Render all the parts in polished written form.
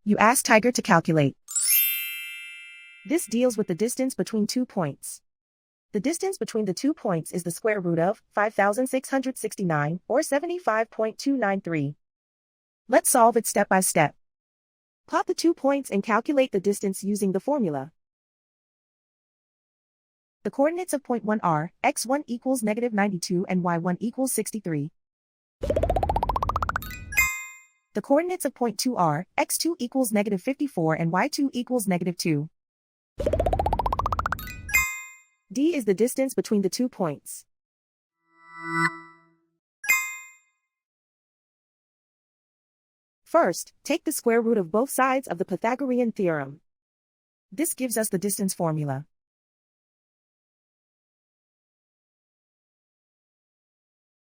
You ask Tiger to calculate. This deals with the distance between 2 points. The distance between the 2 points is the square root of 5,669, or 75.293. Let's solve it step by step. Plot the 2 points and calculate the distance using the formula. The coordinates of point 1 are, x1 equals -92 and y1 equals 63. The coordinates of point 2 are, x2 equals -54 and y2 equals -2. D is the distance between the 2 points. First, take the square root of both sides of the Pythagorean theorem. This gives us the distance formula.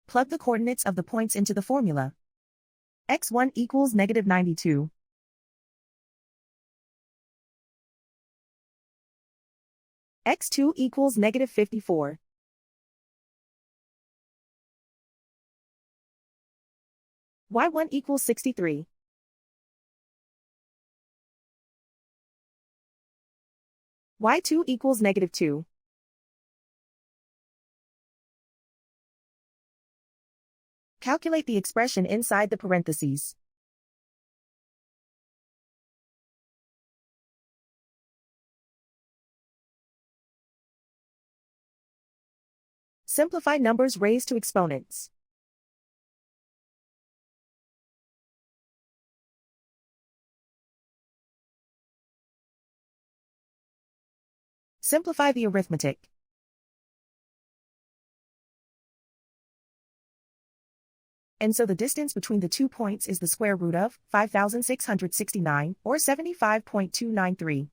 Plug the coordinates of the points into the formula. x1 equals -92. x2 equals -54. y1 equals 63. y2 equals -2. Calculate the expression inside the parentheses. Simplify numbers raised to exponents. Simplify the arithmetic. And so the distance between the 2 points is the square root of 5,669, or 75.293.